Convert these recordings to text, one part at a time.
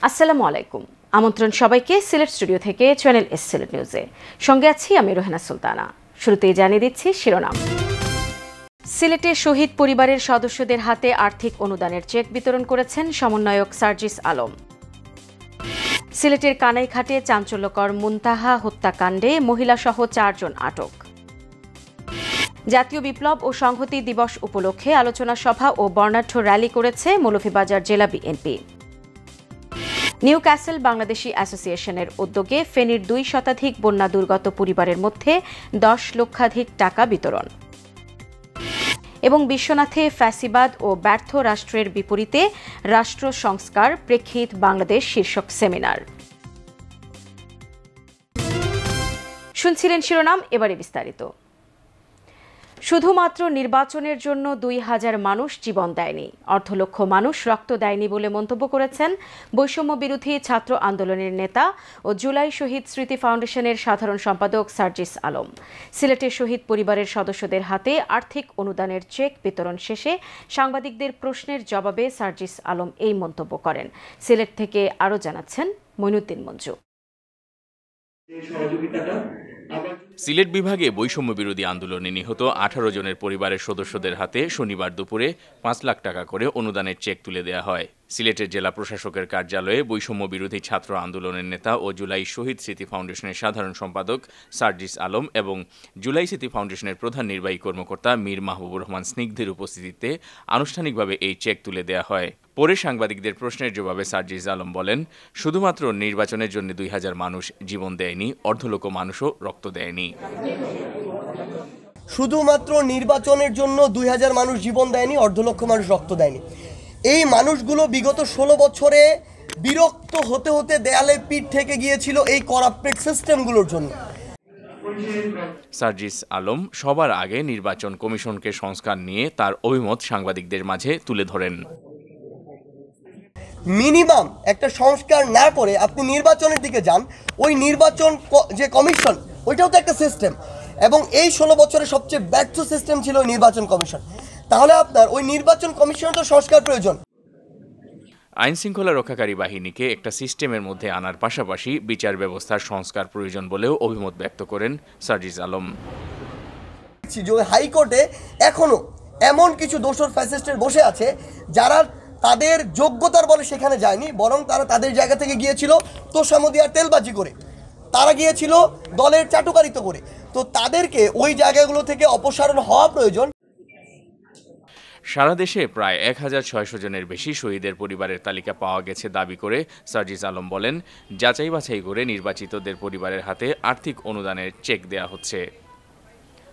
আসসালামু আলাইকুম। আমন্ত্রণ সবাইকে সিলেট স্টুডিও থেকে চ্যানেল এস সিলেট নিউজে। সঙ্গে আছি আমি রোহেনা সুলতানা। শুরুতেই জানিয়ে দিচ্ছি শিরোনাম। সিলেটে শহীদ পরিবারের সদস্যদের হাতে আর্থিক অনুদানের চেক বিতরণ করেছেন সমন্বয়ক সার্জিস আলম। সিলেটের কানাইঘাটে চাঞ্চল্যকর মুনতাহা হত্যাকাণ্ডে মহিলাসহ 4 জন আটক। জাতীয় বিপ্লব ও সংহতি দিবস উপলক্ষে আলোচনা সভা ও বর্ণাঢ্য র্যালি করেছে মৌলভীবাজার জেলা বিএনপি। নিউ ক্যাসেল বাংলাদেশি অ্যাসোসিয়েশনের উদ্যোগে ফেনীর 2 শতাধিক বন্যা দুর্গত পরিবারের মধ্যে 10 লক্ষাধিক টাকা বিতরণ। এবং বিশ্বনাথে ফ্যাসিবাদ ও ব্যর্থ রাষ্ট্রের বিপরীতে রাষ্ট্র সংস্কার প্রেক্ষিত বাংলাদেশ শীর্ষক সেমিনার। শুনছিলেন শিরোনাম, এবারে বিস্তারিত। শুধুমাত্র নির্বাচনের জন্য 2000 মানুষ জীবন দেয়নি, অর্ধলক্ষ মানুষ রক্ত দেয়নি বলে মন্তব্য করেছেন বৈষম্য বিরোধী ছাত্র আন্দোলনের নেতা ও জুলাই শহীদ স্মৃতি ফাউন্ডেশনের সাধারণ সম্পাদক সার্জিস আলম। সিলেটের শহীদ পরিবারের সদস্যদের হাতে আর্থিক অনুদানের চেক বিতরণ শেষে সাংবাদিকদের প্রশ্নের জবাবে সার্জিস আলম এই মন্তব্য করেন। সিলেট থেকে আরও জানাচ্ছেন মইনুদ্দিন মঞ্জু। সিলেট বিভাগে বৈষম্য বিরোধী আন্দোলনে নিহত 18 জনের পরিবারের সদস্যদের হাতে শনিবার দুপুরে 5 লাখ টাকা করে অনুদানের চেক তুলে দেওয়া হয়। সিলেটের জেলা প্রশাসকের কার্যালয়ে বৈষম্য বিরোধী ছাত্র আন্দোলনের নেতা ও জুলাই শহীদ স্মৃতি ফাউন্ডেশনের সাধারণ সম্পাদক সার্জিস আলম এবং জুলাই স্মৃতি ফাউন্ডেশনের প্রধান নির্বাহী কর্মকর্তা মীর মাহবুবুর রহমান স্নিগ্ধের উপস্থিতিতে আনুষ্ঠানিকভাবে এই চেক তুলে দেওয়া হয়। পরে সাংবাদিকদের প্রশ্নের জবাবে সার্জিস আলম বলেন, শুধুমাত্র নির্বাচনের জন্য 2000 মানুষ জীবন দেয়নি, অর্ধলক্ষ মানুষও রক্ত দেয়নি। শুধুমাত্র নির্বাচনের জন্য 2000 মানুষ জীবন দেয়নি, অর্ধলক্ষ মানুষ রক্ত দেয়নি। এই মানুষগুলো বিগত 16 বছরে বিরক্ত হতে হতে দেয়ালে পিঠ থেকে গিয়েছিল এই করাপ্টেড সিস্টেমগুলোর জন্য। সার্জিস আলম সবার আগে নির্বাচন কমিশনকে সংস্কার নিয়ে তার অভিমত সাংবাদিকদের মাঝে তুলে ধরেন। মিনিমাম একটা সংস্কার না করে আপনি নির্বাচনের দিকে যান, ওই নির্বাচন যে কমিশন ওইটাও তো একটা সিস্টেম, এবং এই 16 বছরের সবচেয়ে ব্যর্থ সিস্টেম ছিল ওই নির্বাচন কমিশন। তাহলে আপনার ওই নির্বাচন কমিশনের তো সংস্কার প্রয়োজন। আইন শৃঙ্খলা রক্ষাকারী বাহিনীকে একটা সিস্টেমের মধ্যে আনার পাশাপাশি বিচার ব্যবস্থার সংস্কার প্রয়োজন বলেও অভিমত ব্যক্ত করেন সার্জিস আলম। হাইকোর্টে এখনো এমন কিছু দোষর ফ্যাসিস্টের বসে আছে যারা তাদের যোগ্যতার বলে সেখানে যায়নি, বরং তারা তাদের জায়গা থেকে গিয়েছিল তোষামোদি আর তেলবাজি করে, তারা গিয়েছিল দলের চাটুকারিত করে। তো তাদেরকে ওই জায়গাগুলো থেকে অপসারণ হওয়া প্রয়োজন। সারা দেশে প্রায় 1600 জনের বেশি শহীদের পরিবারের তালিকা পাওয়া গেছে দাবি করে সার্জিস আলম বলেন, যাচাই বাছাই করে নির্বাচিতদের পরিবারের হাতে আর্থিক অনুদানের চেক দেয়া হচ্ছে।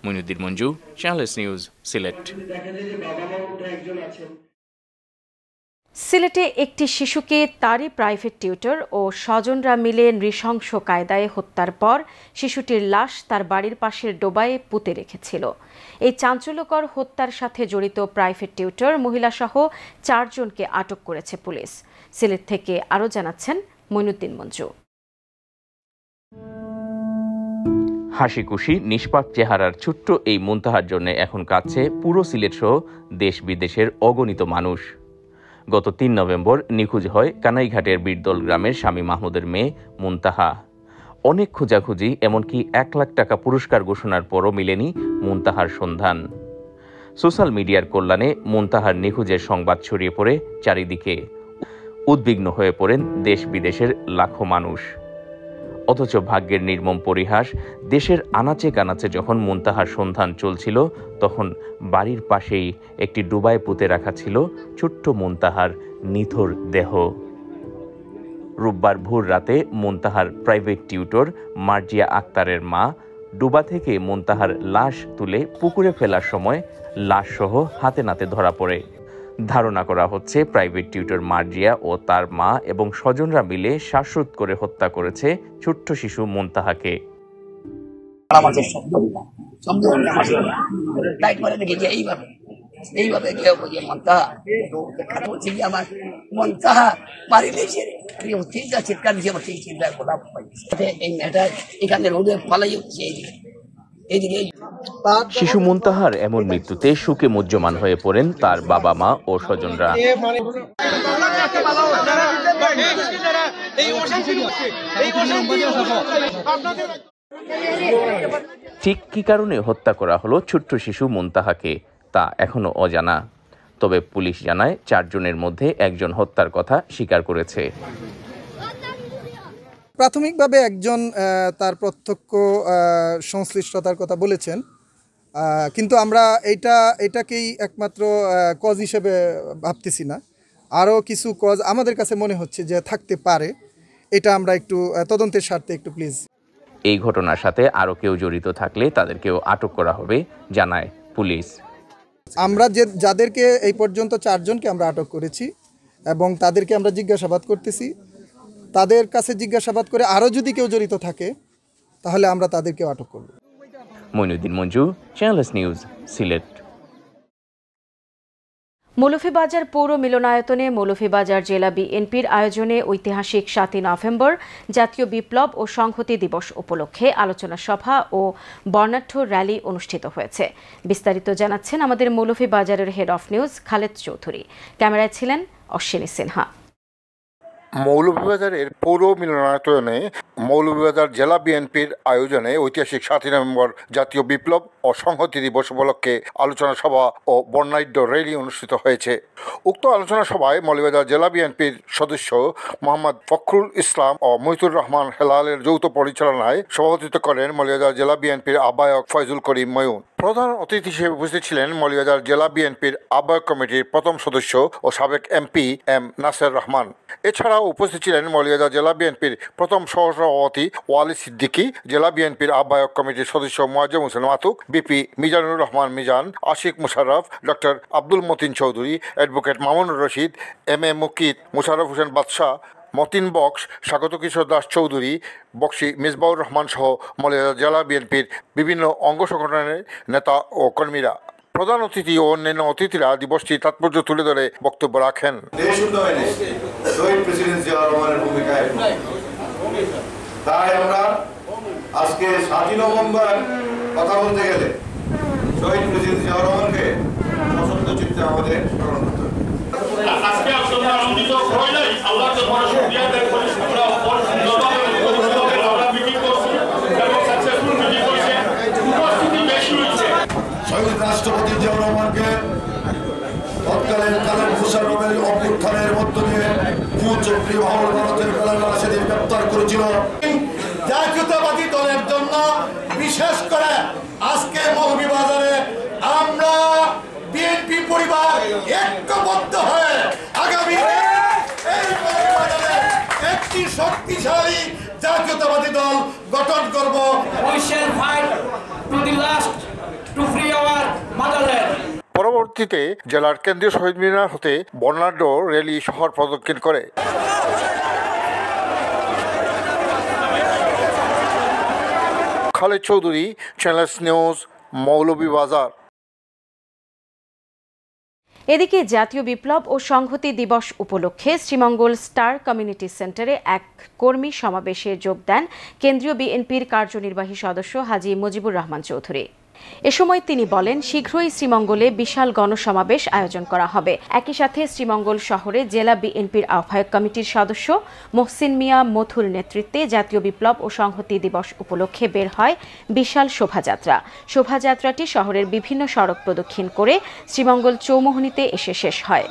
Mainuddin Manju, channel S news, Sylhet. সিলেটে একটি শিশুকে তারই প্রাইভেট টিউটর ও স্বজনরা মিলে নৃশংস কায়দায় হত্যার পর শিশুটির লাশ তার বাড়ির পাশের ডোবায় পুঁতে রেখেছিল। এই চাঞ্চল্যকর হত্যার সাথে জড়িত প্রাইভেট টিউটর মহিলাসহ 4 জনকে আটক করেছে পুলিশ। সিলেট থেকে আরও জানাচ্ছেন মইনুদ্দিন মঞ্জু। হাসি খুশি নিষ্পাপ চেহারার ছোট্ট এই মুনতাহার জন্য এখন কাঁদছে পুরো সিলেট সহ দেশ বিদেশের অগণিত মানুষ। গত 3 নভেম্বর নিখোঁজ হয় কানাইঘাটের বীরদল গ্রামের স্বামী মাহমুদের মেয়ে মুনতাহা। অনেক খোঁজাখুঁজি, এমনকি 1 লাখ টাকা পুরস্কার ঘোষণার পরও মিলেনি মুনতাহার সন্ধান। সোশ্যাল মিডিয়ার কল্যাণে মুনতাহার নিখোঁজের সংবাদ ছড়িয়ে পড়ে চারিদিকে। উদ্বিগ্ন হয়ে পড়েন দেশ বিদেশের লাখো মানুষ। অথচ ভাগ্যের নির্মম পরিহাস, দেশের আনাচে কানাচে যখন মুনতাহার সন্ধান চলছিল, তখন বাড়ির পাশেই একটি ডুবায় পুঁতে রাখা ছিল ছোট্ট মুনতাহার নিথর দেহ। রোববার ভোর রাতে মুনতাহার প্রাইভেট টিউটর মার্জিয়া আক্তারের মা ডুবা থেকে মুনতাহার লাশ তুলে পুকুরে ফেলার সময় লাশসহ হাতে নাতে ধরা পড়ে। ধারণা করা হচ্ছে প্রাইভেট টিউটর মার্জিয়া ও তার মা এবং স্বজনরা মিলে শ্বাসরোধ করে হত্যা করেছে ছোট্ট শিশু মুনতাহাকে। শিশু মুনতাহার এমন মৃত্যুতে শোকে মুহ্যমান হয়ে পড়েন তার বাবা মা ও স্বজনরা। ঠিক কী কারণে হত্যা করা হলো ছোট্ট শিশু মুনতাহাকে তা এখনো অজানা। তবে পুলিশ জানায় 4 জনের মধ্যে একজন হত্যার কথা স্বীকার করেছে। প্রাথমিকভাবে একজন তার প্রত্যক্ষ সংশ্লিষ্টতার কথা বলেছেন, কিন্তু আমরা এটাকেই একমাত্র কজ হিসেবে ভাবতেছি না। আরও কিছু কজ আমাদের কাছে মনে হচ্ছে যে থাকতে পারে। এটা আমরা একটু তদন্তের স্বার্থে একটু প্লিজ। এই ঘটনার সাথে আরও কেউ জড়িত থাকলে তাদেরকেও আটক করা হবে জানায় পুলিশ। আমরা যাদেরকে এই পর্যন্ত 4 জনকে আমরা আটক করেছি এবং তাদেরকে আমরা জিজ্ঞাসাবাদ করতেছি। তাদের কাছে জিজ্ঞাসাবাদ করে আরও যদি কেউ জড়িত থাকে তাহলে আমরা তাদেরকেও আটক করব। Moinuddin Manju, channels news, Sylhet. মৌলভীবাজার পৌর মিলনায়তনে মৌলভীবাজার জেলা বিএনপির আয়োজনে ঐতিহাসিক 7 নভেম্বর জাতীয় বিপ্লব ও সংহতি দিবস উপলক্ষে আলোচনা সভা ও বর্ণাঢ্য র্যালি অনুষ্ঠিত হয়েছে। বিস্তারিত জানাচ্ছেন আমাদের মৌলভীবাজারের head of news Khaled Chowdhury. ক্যামেরায় ছিলেন অশ্বিনী সিনহা। মৌলভীবাজারের পৌর মিলনায়তনে মৌলভীবাজার জেলা বিএনপির আয়োজনে ঐতিহাসিক 7 নভেম্বর জাতীয় বিপ্লব ও সংহতি দিবস উপলক্ষে আলোচনা সভা ও বর্ণাঢ্য র্যালি অনুষ্ঠিত হয়েছে। উক্ত আলোচনা সভায় মৌলভীবাজার জেলা বিএনপির সদস্য মোহাম্মদ ফখরুল ইসলাম ও মহিতুর রহমান হেলালের যৌথ পরিচালনায় সভাপতিত্ব করেন মৌলভীবাজার জেলা বিএনপির আহ্বায়ক ফয়জুল করিম ময়ূন। প্রধান অতিথি হিসেবে উপস্থিত ছিলেন মৌলভীবাজার জেলা বিএনপির আহ্বায়ক কমিটির প্রথম সদস্য ও সাবেক এমপি এম নাসের রহমান। এছাড়াও উপস্থিত ছিলেন মৌলভীবাজার জেলা বিএনপির প্রথম সহসভাপতি ওয়ালি সিদ্দিকী, জেলা বিএনপির আহ্বায়ক কমিটির সদস্য Muazzem Hossain Matuk, BP Mizanur Rahman Mizan, Ashik Musharraf, doctor Abdul Matin Chowdhury, advocate Mamunur Rashid, M A Mukit, Musharraf Hossain Badshah, Matin box, স্বাগত কিশোর দাস চৌধুরী, বক্সি মিসবাউর রহমান সহ মৌলভীবাজার জেলা বিএনপির বিভিন্ন অঙ্গ সংগঠনের নেতা ও কর্মীরা। প্রধান অতিথি ও অন্যান্য অতিথিরা দিবসটির তাৎপর্য তুলে ধরে বক্তব্য রাখেন। দেশ উন্নয়নে শহীদ প্রেসিডেন্ট জিয়া রহমানের ভূমিকা, তাই আমরা আজকে 7 নভেম্বর কথা বলতে গেলে শহীদ প্রেসিডেন্ট জিয়া রহমানকে সশস্ত্র চিত্তে আমাদের স্মরণ করতে হবে। আজকে আমরা আনন্দিত হই নাই, আল্লাহকে বড় শুকরিয়া আদায় করি। আমরা মিটিং করছি এবং সাকসেসফুল মিটিং করেছে, উপস্থিতি বেশি হয়েছে। শহীদ রাষ্ট্রপতি জিয়া রহমানকে তৎকালীন কালের মুশাররফের অভ্যুত্থানের মধ্য দিয়ে কুচক্রী মহল ভারতের বেলায় সেদিন গ্রেপ্তার করেছিল। জাতীয়তাবাদী দলের জন্য বিশেষ করে আজকে মৌলভীবাজারে আমরা বিএনপি পরিবার ঐক্যবদ্ধ হয়ে আগামী এই মৌলভীবাজারে একটি শক্তিশালী জাতীয়তাবাদী দল গঠন করব। We shall fight to the last to free our motherland. পরবর্তীতে জেলার কেন্দ্রীয় শহীদ মিনার হতে বর্ণাঢ্য র্যালি শহর প্রদক্ষিণ করে। Khaled Chowdhury, channels news, Moulvibazar. এদিকে জাতীয় বিপ্লব ও সংহতি দিবস উপলক্ষে শ্রীমঙ্গল স্টার কমিউনিটি সেন্টারে এক কর্মী সমাবেশে যোগ দেন কেন্দ্রীয় বিএনপির কার্যনির্বাহী সদস্য হাজী মুজিবুর রহমান চৌধুরী। এ সময় তিনি বলেন, শীঘ্রই শ্রীমঙ্গলে বিশাল গণসমাবেশ আয়োজন করা হবে। একই সাথে শ্রীমঙ্গল শহরে জেলা বিএনপির আহ্বায়ক কমিটির সদস্য মহসিন মিয়া মথুর নেতৃত্বে জাতীয় বিপ্লব ও সংহতি দিবস উপলক্ষে বের হয় বিশাল শোভাযাত্রা। শোভাযাত্রাটি শহরের বিভিন্ন সড়ক প্রদক্ষিণ করে শ্রীমঙ্গল চৌমুহনীতে এসে শেষ হয়।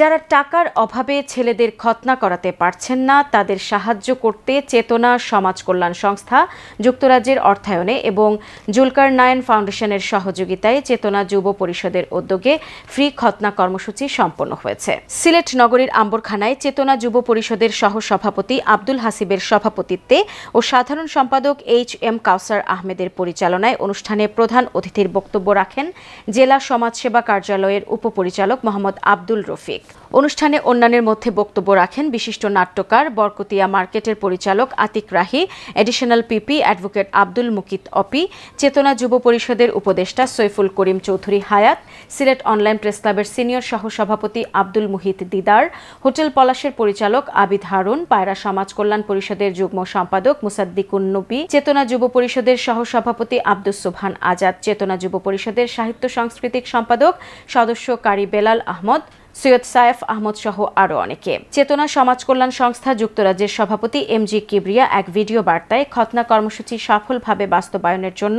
যারা টাকার অভাবে ছেলেদের খতনা করাতে পারছেন না, তাদের সাহায্য করতে চেতনা সমাজ কল্যাণ সংস্থা যুক্তরাজ্যের অর্থায়নে এবং জুলকারনাইন ফাউন্ডেশনের সহযোগিতায় চেতনা যুব পরিষদের উদ্যোগে ফ্রি খতনা কর্মসূচি সম্পন্ন হয়েছে। সিলেট নগরীর আম্বরখানায় চেতনা যুব পরিষদের সহসভাপতি আব্দুল হাসিবের সভাপতিত্বে ও সাধারণ সম্পাদক HM কাউসার আহমেদের পরিচালনায় অনুষ্ঠানে প্রধান অতিথির বক্তব্য রাখেন জেলা সমাজসেবা কার্যালয়ের উপপরিচালক মোহাম্মদ আব্দুল রফিক। অনুষ্ঠানে অন্যান্যের মধ্যে বক্তব্য রাখেন বিশিষ্ট নাট্যকার, বরকতিয়া মার্কেটের পরিচালক Atik Rahi, additional PP advocate Abdul Mukit Opi, চেতনা যুব পরিষদের উপদেষ্টা সৈফুল করিম চৌধুরী হায়াত, সিলেট অনলাইন প্রেস ক্লাবের সিনিয়র সহসভাপতি আব্দুল মুহিত দিদার, হোটেল পলাশের পরিচালক আবিদ হারুন, পায়রা সমাজ কল্যাণ পরিষদের যুগ্ম সম্পাদক মুসাদ্দিকুন নবী, চেতনা যুব পরিষদের সহসভাপতি আব্দুস সুবহান আজাদ, চেতনা যুব পরিষদের সাহিত্য সাংস্কৃতিক সম্পাদক সদস্য কারি বেলাল আহমদ, সৈয়দ সায়েফ আহমদ সহ আরও অনেকে। চেতনা সমাজ কল্যাণ সংস্থা যুক্তরাজ্যের সভাপতি MG কিবরিয়া এক ভিডিও বার্তায় খতনা কর্মসূচি সফলভাবে বাস্তবায়নের জন্য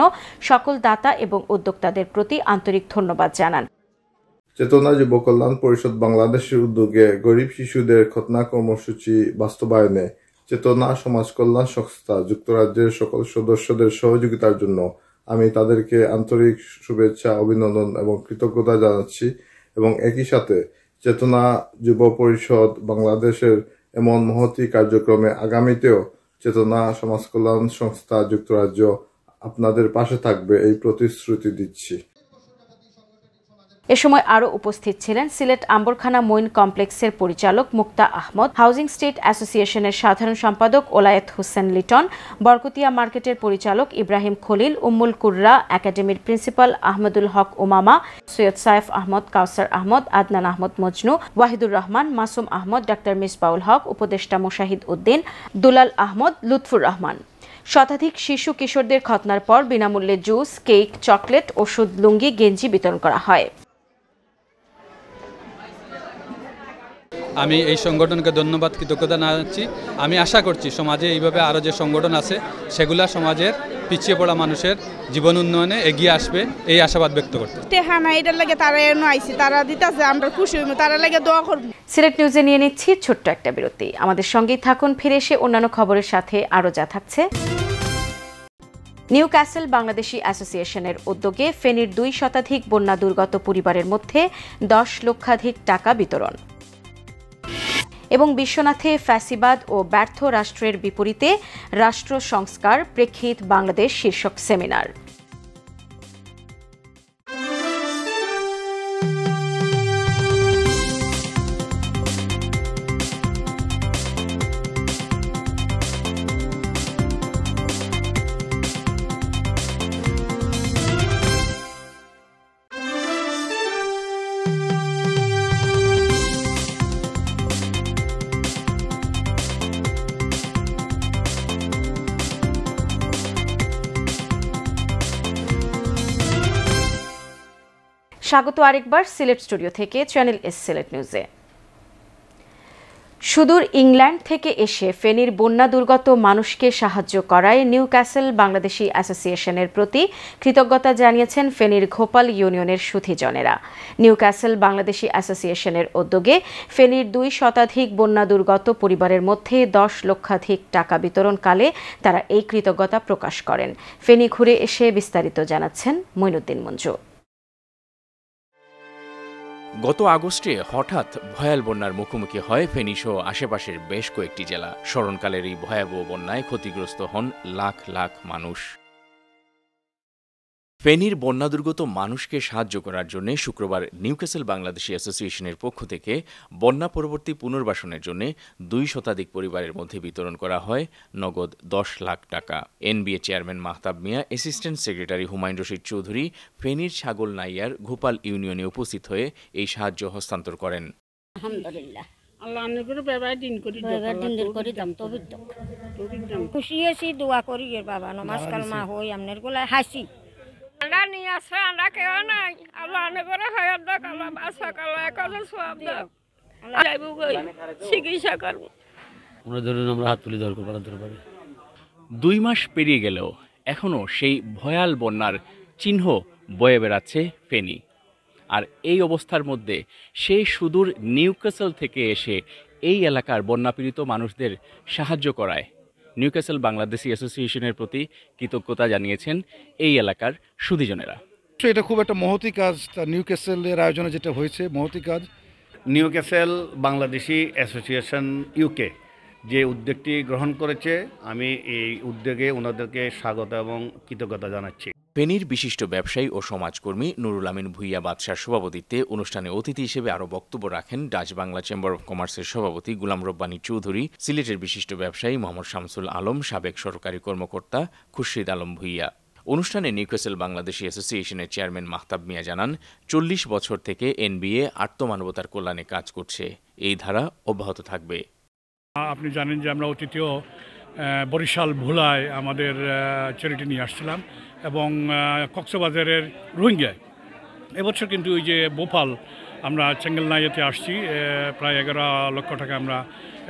সকল দাতা এবং উদ্যোক্তাদের প্রতি আন্তরিক ধন্যবাদ জানান। চেতনা যুব কল্যাণ পরিষদ বাংলাদেশের উদ্যোগে গরিব শিশুদের খতনা কর্মসূচি বাস্তবায়নে চেতনা সমাজ কল্যাণ সংস্থা যুক্তরাজ্যের সকল সদস্যদের সহযোগিতার জন্য আমি তাদেরকে আন্তরিক শুভেচ্ছা, অভিনন্দন এবং কৃতজ্ঞতা জানাচ্ছি এবং একই সাথে চেতনা যুব পরিষদ বাংলাদেশের এমন মহতী কার্যক্রমে আগামীতেও চেতনা সমাজ কল্যাণ সংস্থা যুক্তরাজ্য আপনাদের পাশে থাকবে এই প্রতিশ্রুতি দিচ্ছি। এ সময় আরও উপস্থিত ছিলেন সিলেট আম্বরখানা মঈন কমপ্লেক্সের পরিচালক মুক্তা আহমদ, হাউজিং স্টেট অ্যাসোসিয়েশনের সাধারণ সম্পাদক ওলায়েত হোসেন লিটন, বরকতিয়া মার্কেটের পরিচালক ইব্রাহিম খলিল, উম্মুল কুররা একাডেমির প্রিন্সিপাল আহমদুল হক উমামা, সৈয়দ সায়েফ আহমদ, কাউসার আহমদ, আদনান আহমদ মজনু, ওয়াহিদুর রহমান, মাসুম আহমদ, ডাক্তার মিসবাউল হক, উপদেষ্টা মোশাহিদ উদ্দিন, দুলাল আহমদ, লুৎফুর রহমান। শতাধিক শিশু কিশোরদের খতনার পর বিনামূল্যে জুস, কেক, চকলেট, ওষুধ, লুঙ্গি, গেঞ্জি বিতরণ করা হয়। আমি এই সংগঠনকে ধন্যবাদ, কৃতজ্ঞতা জানাচ্ছি। আমি আশা করছি সমাজে এইভাবে আরও যে সংগঠন আছে সেগুলা সমাজের পিছিয়ে পড়া মানুষের জীবন উন্নয়নে এগিয়ে আসবে, এই আশাবাদ ব্যক্ত করতে। সিলেট নিউজে নিয়ে নিচ্ছি ছোট্ট একটা বিরতি। আমাদের সঙ্গেই থাকুন, ফিরে এসে অন্যান্য খবরের সাথে আরও যা থাকছে। নিউ ক্যাসেল বাংলাদেশি অ্যাসোসিয়েশনের উদ্যোগে ফেনীর 2 শতাধিক বন্যা দুর্গত পরিবারের মধ্যে 10 লক্ষাধিক টাকা বিতরণ এবং বিশ্বনাথে ফ্যাসিবাদ ও ব্যর্থ রাষ্ট্রের বিপরীতে রাষ্ট্র সংস্কার প্রেক্ষিত বাংলাদেশ শীর্ষক সেমিনার। স্বাগত আরেকবার সিলেট স্টুডিও থেকে চ্যানেল এস সিলেট নিউজে। সুদূর ইংল্যান্ড থেকে এসে ফেনীর বন্যা দুর্গত মানুষকে সাহায্য করায় নিউ ক্যাসেল বাংলাদেশি অ্যাসোসিয়েশনের প্রতি কৃতজ্ঞতা জানিয়েছেন ফেনীর ঘোপাল ইউনিয়নের সুধীজনেরা। নিউ ক্যাসেল বাংলাদেশি অ্যাসোসিয়েশনের উদ্যোগে ফেনীর 2 শতাধিক বন্যা দুর্গত পরিবারের মধ্যে 10 লক্ষাধিক টাকা বিতরণকালে তারা এই কৃতজ্ঞতা প্রকাশ করেন। ফেনী ঘুরে এসে বিস্তারিত জানাচ্ছেন মঈনুদ্দিন মঞ্জু। গত আগস্টে হঠাৎ ভয়াল বন্যার মুখোমুখি হয় ফেনী সহ আশেপাশের বেশ কয়েকটি জেলা। স্মরণকালের এই ভয়াবহ বন্যায় ক্ষতিগ্রস্ত হন লাখ লাখ মানুষ। ফেনীর বন্যা দুর্গত মানুষকে সাহায্য করার জন্য শুক্রবার নিউক্যাসল বাংলাদেশি অ্যাসোসিয়েশনের পক্ষ থেকে বন্যা পরবর্তী পুনর্বাসনের জন্য 2 শতাধিক পরিবারের মধ্যে বিতরণ করা হয় নগদ 10 লাখ টাকা। এনবিএ চেয়ারম্যান মাহতাব মিয়া, অ্যাসিস্ট্যান্ট সেক্রেটারি হুমায়ুন রশিদ চৌধুরী ফেনীর ছাগলনাইয়ার ঘোপাল ইউনিয়নে উপস্থিত হয়ে এই সাহায্য হস্তান্তর করেন। আলহামদুলিল্লাহ, আল্লাহ আপনাদের ব্যবহার দিন করি দাম খুশি আছি, দোয়া করি এর বাবা নমাজ কালমা হই আপনার গোলায় হাসি। আমরা নিয়ে আসে, আমরা কেউ নাই, আল্লাহ করে হায়াত দাক, আল্লাহ বাসা কালা একাদশ সওয়াব দাক, যাইব গই চিকিৎসা করব। আমরা ধরুন আমরা হাত তুলে দরকার পারে 2 মাস পেরিয়ে গেলেও এখনও সেই ভয়াল বন্যার চিহ্ন বয়ে বেড়াচ্ছে ফেনী। আর এই অবস্থার মধ্যে সেই সুদূর নিউক্যাসল থেকে এসে এই এলাকার বন্যাপীড়িত মানুষদের সাহায্য করায় নিউক্যাসল বাংলাদেশি অ্যাসোসিয়েশনের প্রতি কৃতজ্ঞতা জানিয়েছেন এই এলাকার সুধীজনেরা। এটা খুব একটা মহতী কাজ, নিউক্যাসলের আয়োজনে যেটা হয়েছে মহতী কাজ। নিউক্যাসল বাংলাদেশি অ্যাসোসিয়েশন ইউকে যে উদ্যোগটি গ্রহণ করেছে, আমি এই উদ্যোগে ওনাদেরকে স্বাগত এবং কৃতজ্ঞতা জানাচ্ছি। ফেনীর বিশিষ্ট ব্যবসায়ী ও সমাজকর্মী নুরুল আমিন ভূঁইয়া বাদশার সভাপতিত্বে অনুষ্ঠানে অতিথি হিসেবে আরও বক্তব্য রাখেন ডাচ বাংলা চেম্বার অব কমার্সের সভাপতি গুলাম রব্বানী চৌধুরী, সিলেটের বিশিষ্ট ব্যবসায়ী মোহাম্মদ শামসুল আলম, সাবেক সরকারি কর্মকর্তা খুরশিদ আলম ভূঁইয়া। অনুষ্ঠানে নিউক্যাসল বাংলাদেশি অ্যাসোসিয়েশনের চেয়ারম্যান মাহতাব মিয়া জানান, 40 বছর থেকে এনবিএ আত্মমানবতার কল্যাণে কাজ করছে। এই ধারা অব্যাহত থাকবে। আপনি জানেন যে আমরা অতীতেও বরিশাল ভোলায় আমাদের চ্যারিটি নিয়ে আসছিলাম এবং কক্সবাজারের রোহিঙ্গায়। এবছর কিন্তু ওই যে ভোপাল আমরা চেঙ্গেলনাইয়াতে আসছি, প্রায় 11 লক্ষ টাকা আমরা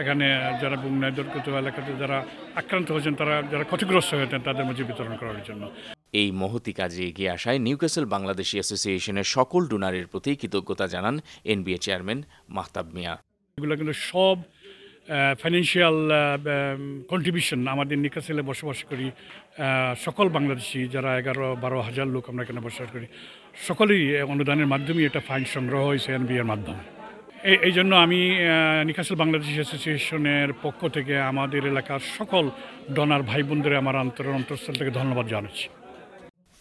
এখানে যারা বুমনাই দুর্গত এলাকাতে যারা আক্রান্ত হয়েছেন, তারা যারা ক্ষতিগ্রস্ত হয়েছেন তাদের মাঝে বিতরণ করার জন্য। এই মহতি কাজে এগিয়ে আসায় নিউক্যাসল বাংলাদেশি অ্যাসোসিয়েশনের সকল ডোনারের প্রতি কৃতজ্ঞতা জানান এনবিএ চেয়ারম্যান মাহতাব মিয়া। এগুলো কিন্তু সব ফাইন্যান্সিয়াল কন্ট্রিবিউশন আমাদের নিউক্যাসলে বসবাস করি সকল বাংলাদেশি যারা 11-12 হাজার লোক আমরা এখানে বসবাস করি, সকলেই অনুদানের মাধ্যমে এটা ফান্ড সংগ্রহ হয়েছে এনবিএর মাধ্যমে। এই জন্য আমি নিউক্যাসল বাংলাদেশি অ্যাসোসিয়েশনের পক্ষ থেকে আমাদের এলাকার সকল ডোনার ভাই বোনদের আমার অন্তঃস্থল থেকে ধন্যবাদ জানাচ্ছি।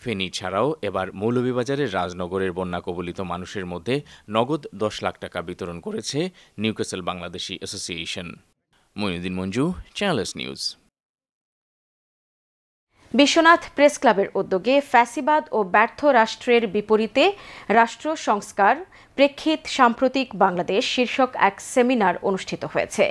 ফেনী ছাড়াও এবার মৌলভীবাজারের রাজনগরের বন্যা কবলিত মানুষের মধ্যে নগদ 10 লাখ টাকা বিতরণ করেছে Newcastle Bangladeshi association. Moinuddin Manju, channels news. Biswanath press ক্লাবের উদ্যোগে ফ্যাসিবাদ ও ব্যর্থ রাষ্ট্রের বিপরীতে রাষ্ট্র সংস্কার প্রেক্ষিত সাম্প্রতিক বাংলাদেশ শীর্ষক এক সেমিনার অনুষ্ঠিত হয়েছে।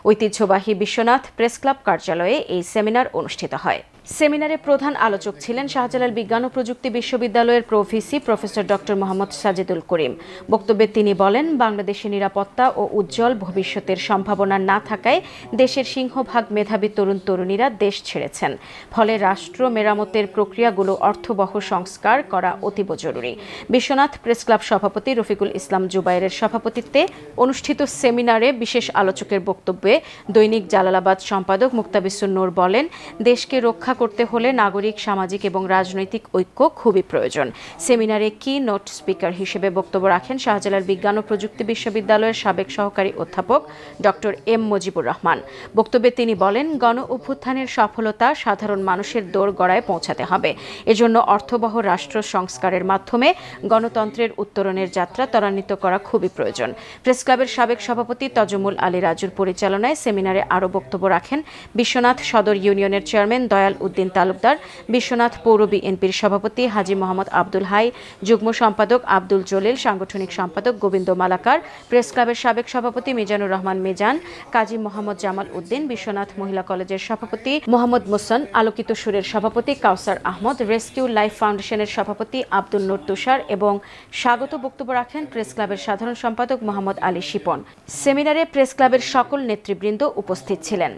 ঐতিহ্যবাহী বিশ্বনাথ প্রেস ক্লাব কার্যালয়ে এই সেমিনার অনুষ্ঠিত হয়। সেমিনারে প্রধান আলোচক ছিলেন শাহজালাল বিজ্ঞান ও প্রযুক্তি বিশ্ববিদ্যালয়ের pro VC professor doctor Mohammad Sajidul Karim. বক্তব্যে তিনি বলেন, বাংলাদেশের নিরাপত্তা ও উজ্জ্বল ভবিষ্যতের সম্ভাবনা না থাকায় দেশের সিংহভাগ মেধাবী তরুণ তরুণীরা দেশ ছেড়েছেন। ফলে রাষ্ট্র মেরামতের প্রক্রিয়াগুলো অর্থবহ সংস্কার করা অতীব জরুরি। বিশ্বনাথ প্রেস ক্লাব সভাপতি রফিকুল ইসলাম জুবাইরের সভাপতিত্বে অনুষ্ঠিত সেমিনারে বিশেষ আলোচকের বক্তব্যে দৈনিক জালালাবাদ সম্পাদক মুক্তাবিসুর নূর বলেন, দেশকে রক্ষা করতে হলে নাগরিক, সামাজিক এবং রাজনৈতিক ঐক্য খুবই প্রয়োজন। সেমিনারে কি নোট স্পিকার হিসেবে বক্তব্য রাখেন শাহজালাল বিজ্ঞান ও প্রযুক্তি বিশ্ববিদ্যালয়ের সাবেক সহকারী অধ্যাপক ডক্টর এম মুজিবুর রহমান। বক্তব্যে তিনি বলেন, গণ অভ্যুত্থানের সফলতা সাধারণ মানুষের দোরগোড়ায় পৌঁছাতে হবে। এজন্য অর্থবহ রাষ্ট্র সংস্কারের মাধ্যমে গণতন্ত্রের উত্তরণের যাত্রা ত্বরান্বিত করা খুবই প্রয়োজন। প্রেস ক্লাবের সাবেক সভাপতি তজমুল আলী রাজুর পরিচালনায় সেমিনারে আরও বক্তব্য রাখেন বিশ্বনাথ সদর ইউনিয়নের চেয়ারম্যান দয়াল উদ্দিন তালুকদার, বিশ্বনাথ পৌর বিএনপির সভাপতি হাজী মোহাম্মদ আব্দুল হাই, যুগ্ম সম্পাদক আব্দুল জলিল, সাংগঠনিক সম্পাদক গোবিন্দ মালাকার, প্রেস ক্লাবের সাবেক সভাপতি মিজানুর রহমান মিজান, কাজী মোহাম্মদ জামাল উদ্দিন, বিশ্বনাথ মহিলা কলেজের সভাপতি মোহাম্মদ মুসান, আলোকিত সুরের সভাপতি কাউসার আহমদ, রেস্কিউ লাইফ ফাউন্ডেশনের সভাপতি আব্দুল নূর তুষার এবং স্বাগত বক্তব্য রাখেন প্রেস ক্লাবের সাধারণ সম্পাদক মোহাম্মদ আলী শিপন। সেমিনারে প্রেস ক্লাবের সকল নেতৃবৃন্দ উপস্থিত ছিলেন।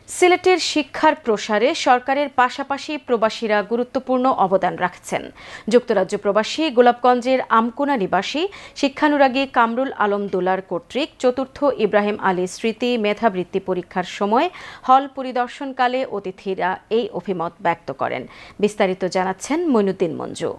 সিলেটের শিক্ষার প্রসারে সরকারের পাশাপাশি প্রবাসীরা গুরুত্বপূর্ণ অবদান রাখছেন। যুক্তরাজ্য প্রবাসী গোলাপগঞ্জের আমকুনা নিবাসী শিক্ষানুরাগী কামরুল আলম দুলার কর্তৃক চতুর্থ ইব্রাহিম আলী স্মৃতি মেধাবৃত্তি পরীক্ষার সময় হল পরিদর্শনকালে অতিথিরা এই অভিমত ব্যক্ত করেন। বিস্তারিত জানাচ্ছেন মঈনুদ্দিন মঞ্জু।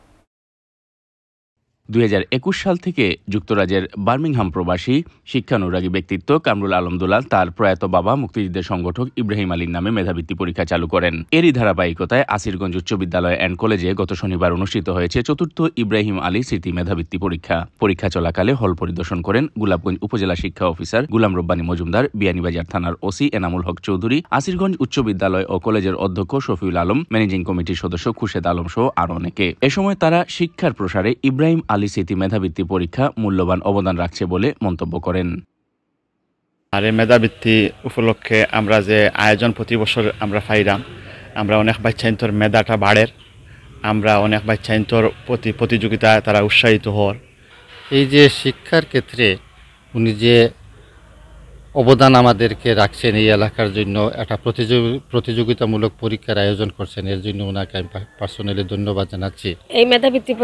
2021 সাল থেকে যুক্তরাজ্যের বার্মিংহাম প্রবাসী শিক্ষানুরাগী ব্যক্তিত্ব কামরুল আলম দুলাল তার প্রয়াত বাবা মুক্তিযুদ্ধের সংগঠক ইব্রাহিম আলীর নামে মেধাবৃত্তি পরীক্ষা চালু করেন। এরই ধারাবাহিকতায় আসিরগঞ্জ উচ্চ বিদ্যালয় অ্যান্ড কলেজে গত শনিবার অনুষ্ঠিত হয়েছে চতুর্থ ইব্রাহিম আলী স্মৃতি মেধাবৃত্তি পরীক্ষা। পরীক্ষা চলাকালে হল পরিদর্শন করেন গোলাপগঞ্জ উপজেলা শিক্ষা অফিসার গুলাম রব্বানী মজুমদার, বিয়ানীবাজার থানার ওসি এনামুল হক চৌধুরী, আসিরগঞ্জ উচ্চ বিদ্যালয় ও কলেজের অধ্যক্ষ শফিউল আলম, ম্যানেজিং কমিটির সদস্য খুরশেদ আলম সহ আরও অনেকে। এ সময় তারা শিক্ষার প্রসারে ইব্রাহিম আলী স্মৃতি মেধাবৃত্তি পরীক্ষা মূল্যবান অবদান রাখছে বলে মন্তব্য করেন। আর এই মেধাবৃত্তি উপলক্ষে আমরা যে আয়োজন প্রতি বছর আমরা পাইলাম, আমরা অনেক বাচ্চাইন্তর মেধাটা বাড়ের, আমরা অনেক বাচ্চাইন্তর প্রতিযোগিতায় তারা উৎসাহিত হওয়ার। এই যে শিক্ষার ক্ষেত্রে উনি যে অবদান আমাদেরকে রাখছেন, এই এলাকার জন্য একটা প্রতিযোগিতামূলক পরীক্ষার আয়োজন করছেন, এর জন্য ওনাকে আমি পার্সোনালি ধন্যবাদ জানাচ্ছি। এই মেধাবৃত্তি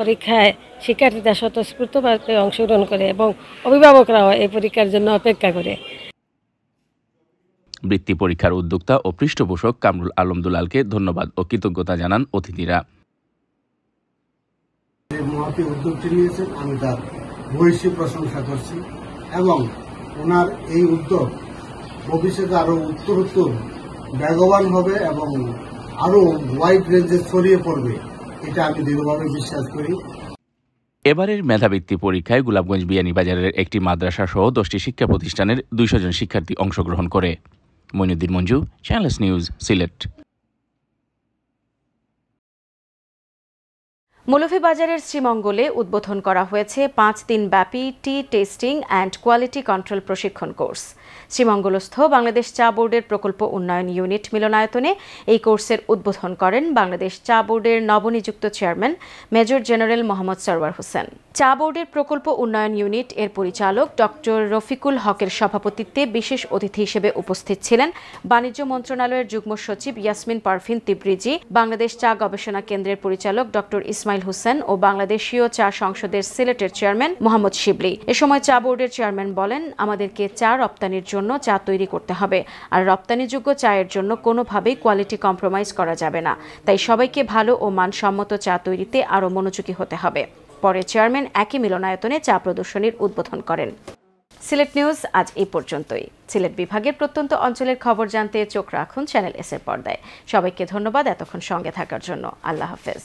পরীক্ষায় শিক্ষার্থীরা স্বতঃস্ফূর্তভাবে অংশগ্রহণ করে এবং অভিভাবকরাও এই পরীক্ষার জন্য অপেক্ষা করে। বৃত্তি পরীক্ষার উদ্যোক্তা ও পৃষ্ঠপোষক কামরুল আলম দুলালকে ধন্যবাদ ও কৃতজ্ঞতা জানান অতিথিরা। মহতি উদ্যোগটি নিয়েছেন, আমি তার ভূয়সী প্রশংসা করছি এবং ওনার এই উদ্যোগ ভবিষ্যতে আরো উত্তরোত্তর বেগবান হবে এবং আরো ওয়াইড রেঞ্জে ছড়িয়ে পড়বে, এটা আমি দৃঢ়ভাবে বিশ্বাস করি। এবারের মেধাবৃত্তি পরীক্ষায় গোলাপগঞ্জ বিয়ানীবাজারের একটি মাদ্রাসা সহ 10টি শিক্ষা প্রতিষ্ঠানের 200 জন শিক্ষার্থী অংশগ্রহণ করে। Moinuddin Manju, channels news, Sylhet. মৌলভীবাজারের শ্রীমঙ্গলে উদ্বোধন করা হয়েছে 5 দিন ব্যাপী টি টেস্টিং অ্যান্ড কোয়ালিটি কন্ট্রোল প্রশিক্ষণ কোর্স। শ্রীমঙ্গলস্থ বাংলাদেশ চা বোর্ডের প্রকল্প উন্নয়ন ইউনিট মিলনায়তনে এই কোর্সের উদ্বোধন করেন বাংলাদেশ চা বোর্ডের নবনিযুক্ত chairman major general Mohammad Sarwar Hossain. চা বোর্ডের প্রকল্প উন্নয়ন ইউনিট এর পরিচালক ডক্টর রফিকুল হকের সভাপতিত্বে বিশেষ অতিথি হিসেবে উপস্থিত ছিলেন বাণিজ্য মন্ত্রণালয়ের যুগ্ম সচিব ইয়াসমিন পারভিন তিব্রিজি, বাংলাদেশ চা গবেষণা কেন্দ্রের পরিচালক ডক্টর ইসমাইল হোসেন ও বাংলাদেশীয় চা সংসদের সিলেটের চেয়ারম্যান মোহাম্মদ শিবলি। এ সময় চা বোর্ডের চেয়ারম্যান বলেন, আমাদেরকে চা রপ্তানির জন্য চা তৈরি করতে হবে, আর রপ্তানিযোগ্য চায়ের জন্য কোনোভাবেই কোয়ালিটি কম্প্রোমাইজ করা যাবে না। তাই সবাইকে ভালো ও মানসম্মত চা তৈরিতে আরও মনোযোগী হতে হবে। পরে চেয়ারম্যান একই মিলনায়তনে চা প্রদর্শনীর উদ্বোধন করেন। সিলেট নিউজ আজ এই পর্যন্তই। সিলেট বিভাগের প্রত্যন্ত অঞ্চলের খবর জানতে চোখ রাখুন চ্যানেল এস এর পর্দায়। সবাইকে ধন্যবাদ এতক্ষণ সঙ্গে থাকার জন্য। আল্লাহ হাফেজ।